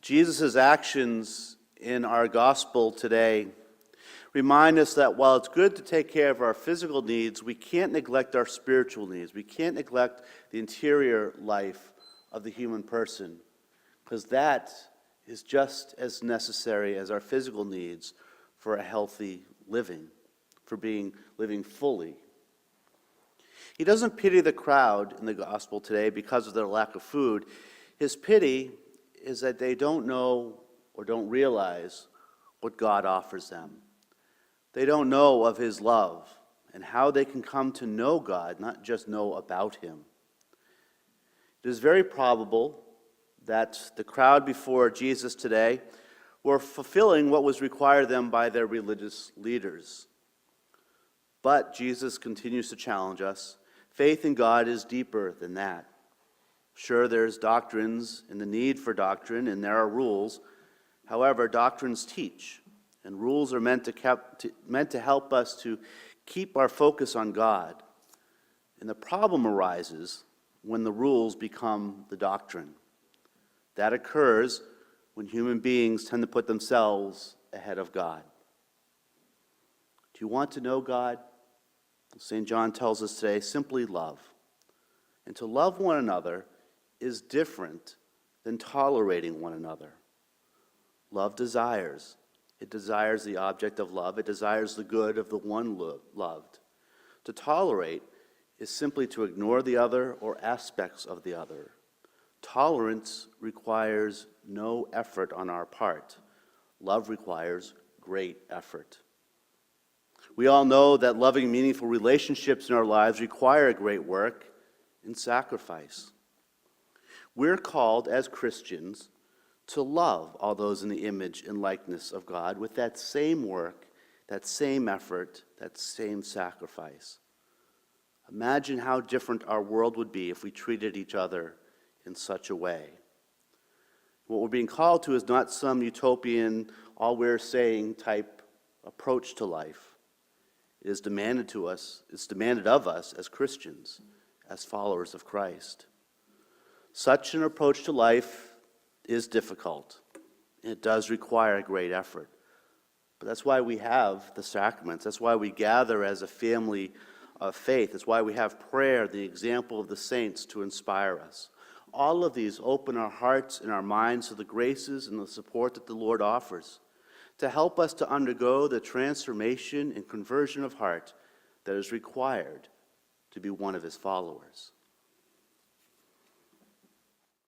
Jesus' actions in our gospel today remind us that while it's good to take care of our physical needs, we can't neglect our spiritual needs. We can't neglect the interior life of the human person, because that is just as necessary as our physical needs for a healthy living, for living fully. He doesn't pity the crowd in the gospel today because of their lack of food. His pity is that they don't know or don't realize what God offers them. They don't know of his love and how they can come to know God, not just know about him. It is very probable that the crowd before Jesus today were fulfilling what was required of them by their religious leaders. But Jesus continues to challenge us. Faith in God is deeper than that. Sure, there's doctrines and the need for doctrine, and there are rules. However, doctrines teach, and rules are meant to help us to keep our focus on God. And the problem arises when the rules become the doctrine. That occurs when human beings tend to put themselves ahead of God. Do you want to know God? St. John tells us today, simply love. And to love one another is different than tolerating one another. Love desires. It desires the object of love. It desires the good of the one loved. To tolerate is simply to ignore the other or aspects of the other. Tolerance requires no effort on our part. Love requires great effort. We all know that loving, meaningful relationships in our lives require great work and sacrifice. We're called as Christians to love all those in the image and likeness of God with that same work, that same effort, that same sacrifice. Imagine how different our world would be if we treated each other in such a way. What we're being called to is not some utopian, all we're saying type approach to life. It is demanded of us as Christians, as followers of Christ. Such an approach to life is difficult. It does require great effort. But that's why we have the sacraments. That's why we gather as a family of faith. That's why we have prayer, the example of the saints, to inspire us. All of these open our hearts and our minds to the graces and the support that the Lord offers to help us to undergo the transformation and conversion of heart that is required to be one of his followers.